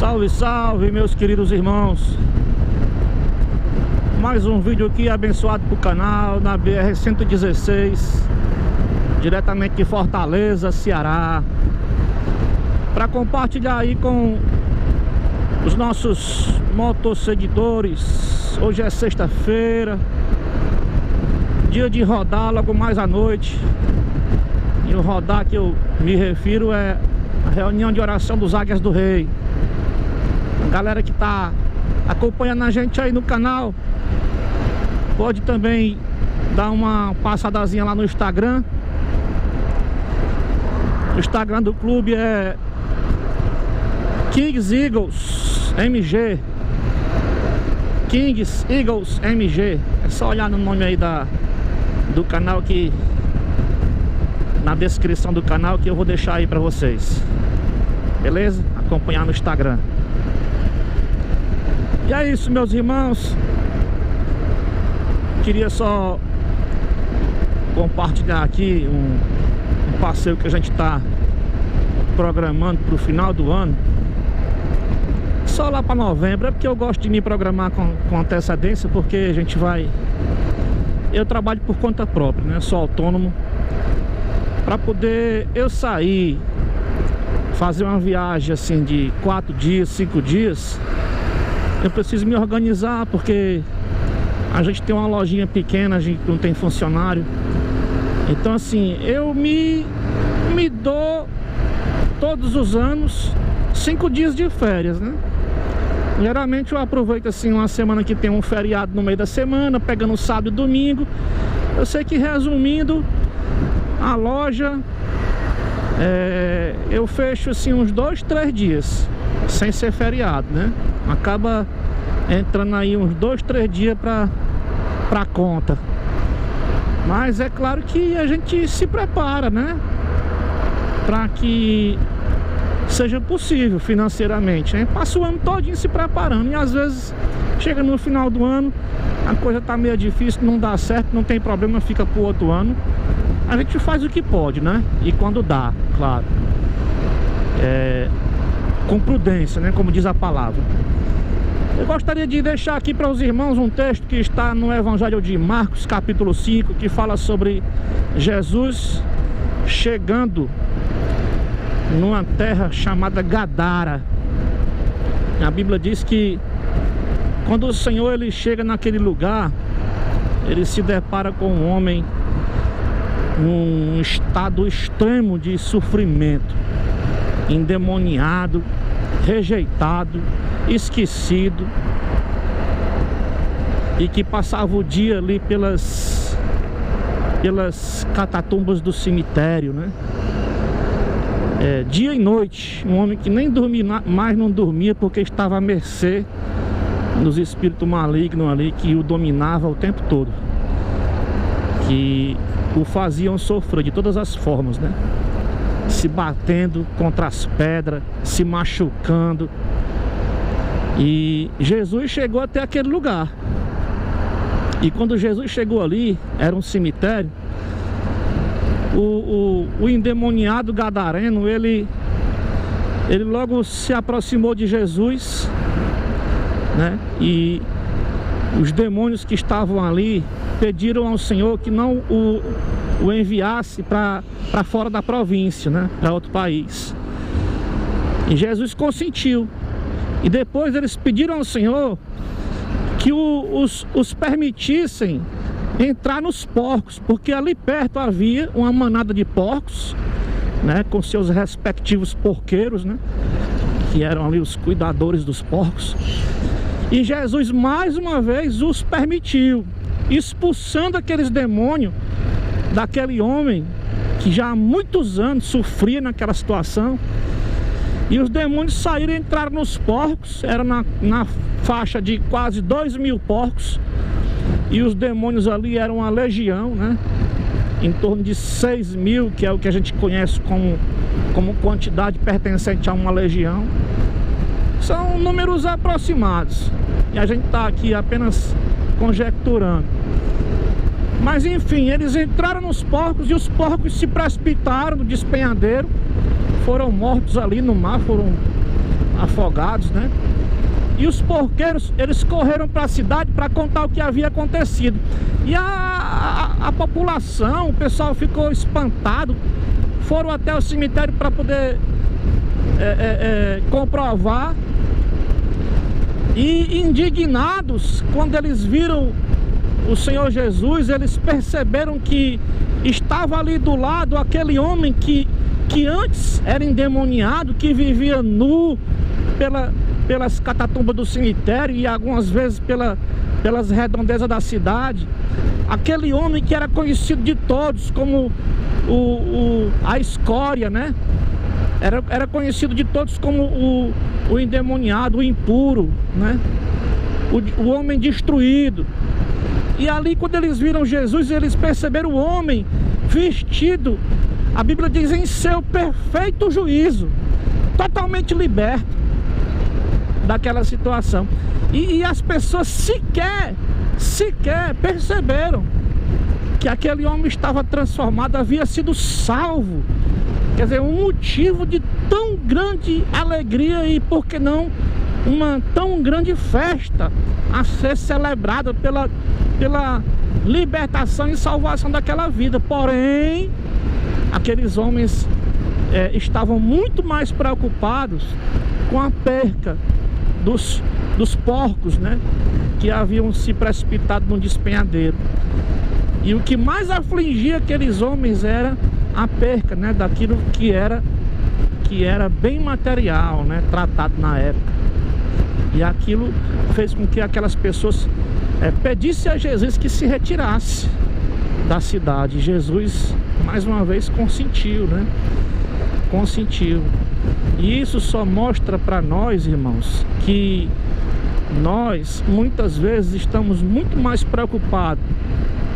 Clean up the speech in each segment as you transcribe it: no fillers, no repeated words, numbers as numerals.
Salve, salve, meus queridos irmãos. Mais um vídeo aqui abençoado pro canal, na BR-116, diretamente de Fortaleza, Ceará, para compartilhar aí com os nossos motosseguidores. Hoje é sexta-feira, dia de rodar logo mais à noite. E o rodar que eu me refiro é a reunião de oração dos Águias do Rei. A galera que tá acompanhando a gente aí no canal pode também dar uma passadazinha lá no Instagram. O Instagram do clube é Kings Eagles MG. Kings Eagles MG. É só olhar no nome aí do canal, que na descrição do canal, que eu vou deixar aí pra vocês. Beleza? Acompanhar no Instagram. E é isso, meus irmãos. Queria só compartilhar aqui um passeio que a gente está programando para o final do ano. Só lá para novembro. É porque eu gosto de me programar com antecedência, porque a gente vai... Eu trabalho por conta própria, né? Sou autônomo. Para poder eu sair, fazer uma viagem assim de 4 dias, 5 dias, eu preciso me organizar, porque a gente tem uma lojinha pequena, a gente não tem funcionário. Então assim, eu me dou todos os anos 5 dias de férias, né? Geralmente eu aproveito assim uma semana que tem um feriado no meio da semana, pegando sábado e domingo. Eu sei que, resumindo, a loja eu fecho assim uns 2, 3 dias sem ser feriado, né? Acaba entrando aí uns 2, 3 dias pra conta. Mas é claro que a gente se prepara, né? Pra que seja possível financeiramente, né? Passa o ano todinho se preparando. E às vezes chega no final do ano, a coisa tá meio difícil, não dá certo, não tem problema, fica pro outro ano. A gente faz o que pode, né? E quando dá, claro, com prudência, né? Como diz a palavra. Eu gostaria de deixar aqui para os irmãos um texto que está no Evangelho de Marcos, capítulo 5, que fala sobre Jesus chegando numa terra chamada Gadara. A Bíblia diz que quando o Senhor ele chega naquele lugar, ele se depara com um homem num estado extremo de sofrimento, endemoniado, rejeitado, esquecido, e que passava o dia ali pelas catatumbas do cemitério, né? Dia e noite, um homem que nem dormia, mais não dormia, porque estava à mercê dos espíritos malignos ali, que o dominava o tempo todo, que o faziam sofrer de todas as formas, né? Se batendo contra as pedras, se machucando. E Jesus chegou até aquele lugar. E quando Jesus chegou ali, era um cemitério. O endemoniado gadareno, ele logo se aproximou de Jesus, né? E os demônios que estavam ali pediram ao Senhor que não o enviasse para fora da província, né? Para outro país. E Jesus consentiu. E depois eles pediram ao Senhor que os permitissem entrar nos porcos, porque ali perto havia uma manada de porcos, né? Com seus respectivos porqueiros, né? Que eram ali os cuidadores dos porcos. E Jesus mais uma vez os permitiu, expulsando aqueles demônios daquele homem que já há muitos anos sofria naquela situação. E os demônios saíram e entraram nos porcos. Era na faixa de quase 2.000 porcos. E os demônios ali eram uma legião, né? Em torno de 6.000, que é o que a gente conhece como quantidade pertencente a uma legião. São números aproximados, e a gente está aqui apenas conjecturando. Mas enfim, eles entraram nos porcos e os porcos se precipitaram do despenhadeiro, foram mortos ali no mar, foram afogados, né? E os porqueiros, eles correram para a cidade para contar o que havia acontecido. E a população, o pessoal ficou espantado, foram até o cemitério para poder comprovar. E indignados, quando eles viram o Senhor Jesus, eles perceberam que estava ali do lado aquele homem que antes era endemoniado, que vivia nu pelas catatumbas do cemitério e algumas vezes pelas redondezas da cidade. Aquele homem que era conhecido de todos como a escória, né? Era conhecido de todos como o endemoniado, o impuro, né? O homem destruído. E ali, quando eles viram Jesus, eles perceberam o homem vestido, a Bíblia diz, em seu perfeito juízo, totalmente liberto daquela situação. E as pessoas sequer perceberam que aquele homem estava transformado, havia sido salvo. Quer dizer, um motivo de tão grande alegria e, por que não, uma tão grande festa a ser celebrada pela libertação e salvação daquela vida. Porém, aqueles homens estavam muito mais preocupados com a perca dos porcos, né, que haviam se precipitado no despenhadeiro. E o que mais afligia aqueles homens era a perca, né, daquilo que era bem material, né, tratado na época. E aquilo fez com que aquelas pessoas pedissem a Jesus que se retirasse da cidade. Jesus, mais uma vez, consentiu, né? Consentiu. E isso só mostra para nós, irmãos, que nós muitas vezes estamos muito mais preocupados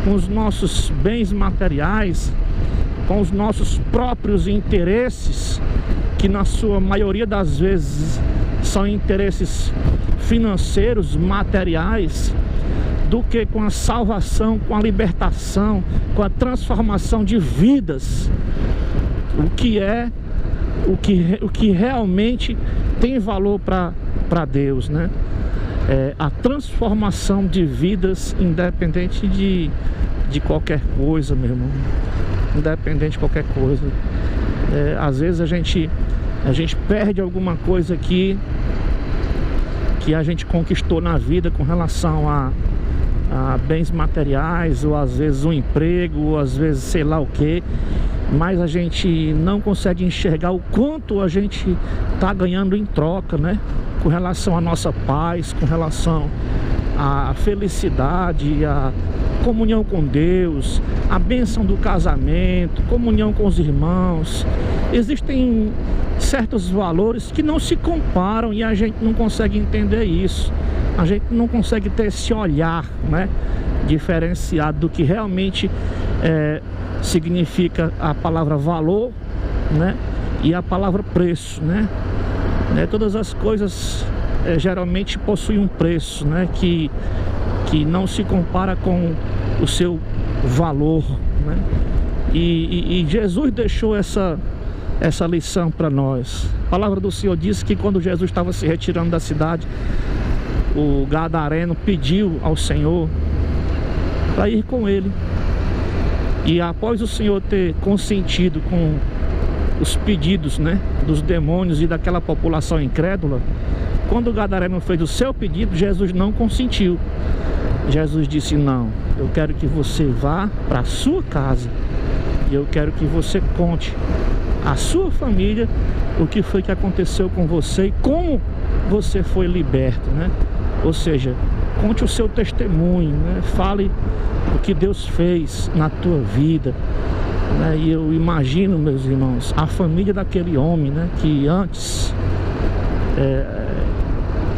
com os nossos bens materiais, com os nossos próprios interesses, que na sua maioria das vezes são interesses financeiros, materiais, do que com a salvação, com a libertação, com a transformação de vidas. O que realmente tem valor para Deus, né? A transformação de vidas, independente de qualquer coisa, meu irmão. Independente de qualquer coisa. Às vezes a gente perde alguma coisa que a gente conquistou na vida com relação a bens materiais, ou às vezes um emprego, ou às vezes sei lá o que, mas a gente não consegue enxergar o quanto a gente está ganhando em troca, né? Com relação à nossa paz, com relação à felicidade, à comunhão com Deus, a bênção do casamento, comunhão com os irmãos. Existem certos valores que não se comparam e a gente não consegue entender isso. A gente não consegue ter esse olhar, né, diferenciado do que realmente significa a palavra valor, né, e a palavra preço, né? Todas as coisas geralmente possuem um preço, né, que não se compara com o seu valor, né? E Jesus deixou essa lição para nós. A palavra do Senhor diz que quando Jesus estava se retirando da cidade, o gadareno pediu ao Senhor para ir com ele. E após o Senhor ter consentido com os pedidos, né, dos demônios e daquela população incrédula, quando o gadareno fez o seu pedido, Jesus não consentiu. Jesus disse: não, eu quero que você vá para a sua casa e eu quero que você conte à sua família o que foi que aconteceu com você e como você foi liberto, né? Ou seja, conte o seu testemunho, né? Fale o que Deus fez na tua vida, né? E eu imagino, meus irmãos, a família daquele homem, né, que antes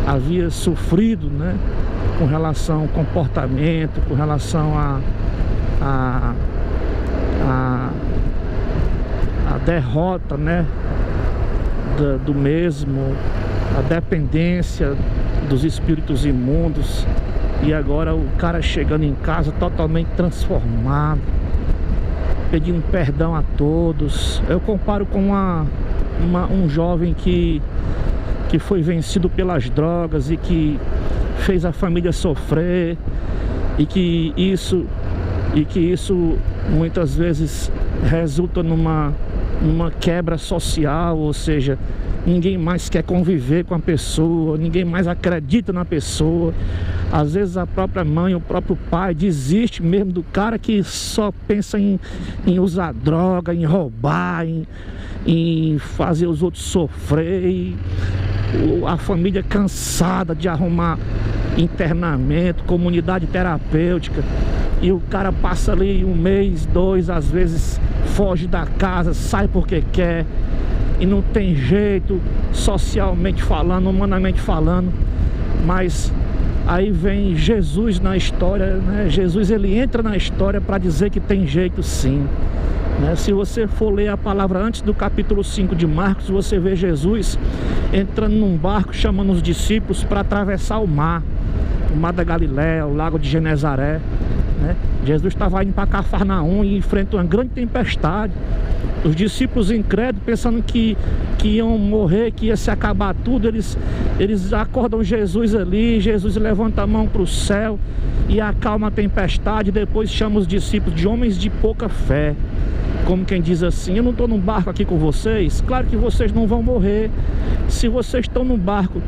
havia sofrido, né, com relação ao comportamento, com relação a derrota, né, do mesmo, a dependência dos espíritos imundos. E agora o cara chegando em casa totalmente transformado, pedindo perdão a todos. Eu comparo com um jovem que que foi vencido pelas drogas e que fez a família sofrer, e que isso muitas vezes resulta numa quebra social, ou seja, ninguém mais quer conviver com a pessoa, ninguém mais acredita na pessoa. Às vezes a própria mãe, o próprio pai desiste mesmo do cara que só pensa em usar droga, em roubar, em fazer os outros sofrer, e a família cansada de arrumar internamento, comunidade terapêutica, e o cara passa ali 1 mês, 2, às vezes foge da casa, sai porque quer, e não tem jeito, socialmente falando, humanamente falando. Mas aí vem Jesus na história, né? Jesus, ele entra na história para dizer que tem jeito sim, né? Se você for ler a palavra antes do capítulo 5 de Marcos, você vê Jesus entrando num barco, chamando os discípulos para atravessar o mar da Galileia, o lago de Genezaré, né? Jesus estava indo para Cafarnaum e enfrentou uma grande tempestade. Os discípulos incrédulos, pensando que iam morrer, que ia se acabar tudo, eles acordam Jesus ali. Jesus levanta a mão para o céu e acalma a tempestade. Depois chama os discípulos de homens de pouca fé, como quem diz assim: eu não estou num barco aqui com vocês, claro que vocês não vão morrer. Se vocês estão num barco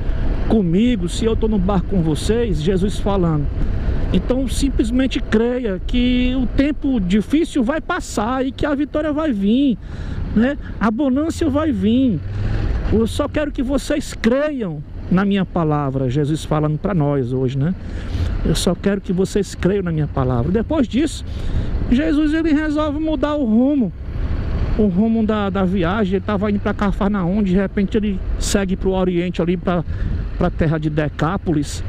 comigo, se eu estou no barco com vocês, Jesus falando, então simplesmente creia que o tempo difícil vai passar e que a vitória vai vir, né? A bonança vai vir. Eu só quero que vocês creiam na minha palavra. Jesus falando para nós hoje, né? Eu só quero que vocês creiam na minha palavra. Depois disso, Jesus, ele resolve mudar o rumo da viagem. Ele estava indo para Cafarnaum, de repente ele segue para o Oriente, ali para a terra de Decápolis,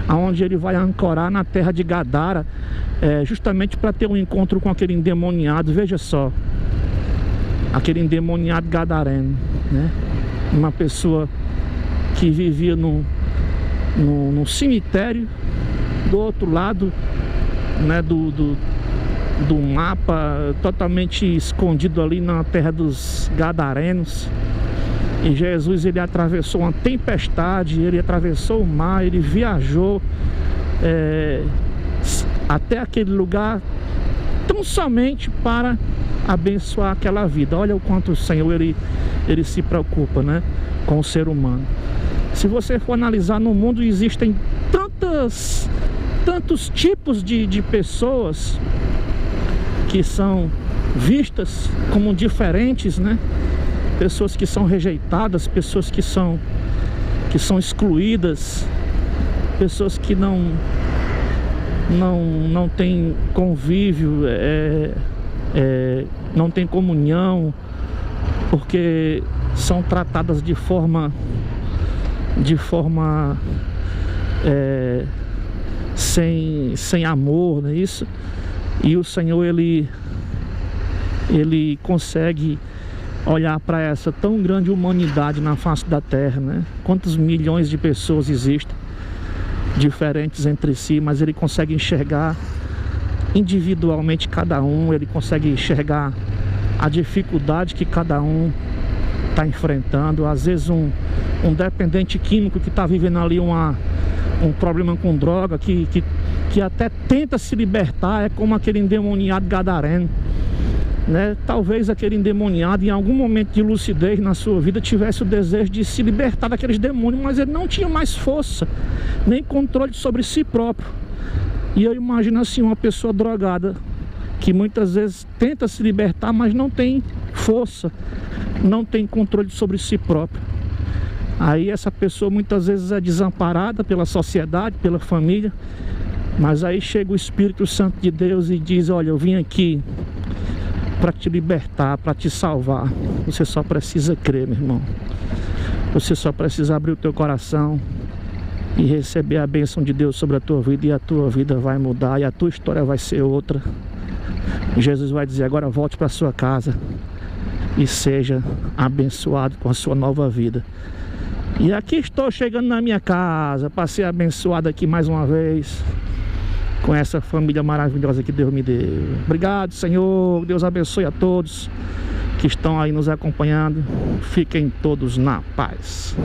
aonde ele vai ancorar na terra de Gadara, justamente para ter um encontro com aquele endemoniado. Veja só, aquele endemoniado gadareno, né? Uma pessoa que vivia num cemitério do outro lado, né, do mapa, totalmente escondido ali na terra dos gadarenos. E Jesus, ele atravessou uma tempestade, ele atravessou o mar, ele viajou até aquele lugar tão somente para abençoar aquela vida. Olha o quanto o Senhor, ele se preocupa, né, com o ser humano. Se você for analisar, no mundo existem tantos tipos de pessoas que são vistas como diferentes, né? Pessoas que são rejeitadas, pessoas que são excluídas, pessoas que não têm convívio, não têm comunhão, porque são tratadas de forma sem amor, não é isso? E o Senhor, ele consegue olhar para essa tão grande humanidade na face da terra, né? Quantos milhões de pessoas existem, diferentes entre si, mas ele consegue enxergar individualmente cada um. Ele consegue enxergar a dificuldade que cada um está enfrentando. Às vezes um dependente químico que está vivendo ali um problema com droga, que até tenta se libertar, é como aquele endemoniado gadareno, né? Talvez aquele endemoniado, em algum momento de lucidez na sua vida, tivesse o desejo de se libertar daqueles demônios, mas ele não tinha mais força, nem controle sobre si próprio. E eu imagino assim, uma pessoa drogada, que muitas vezes tenta se libertar, mas não tem força, não tem controle sobre si próprio. Aí essa pessoa muitas vezes é desamparada pela sociedade, pela família, mas aí chega o Espírito Santo de Deus e diz: olha, eu vim aqui para te libertar, para te salvar. Você só precisa crer, meu irmão. Você só precisa abrir o teu coração e receber a bênção de Deus sobre a tua vida, e a tua vida vai mudar, e a tua história vai ser outra. Jesus vai dizer: agora volte para sua casa e seja abençoado com a sua nova vida. E aqui estou chegando na minha casa para ser abençoado aqui mais uma vez com essa família maravilhosa que Deus me deu. Obrigado, Senhor. Deus abençoe a todos que estão aí nos acompanhando. Fiquem todos na paz.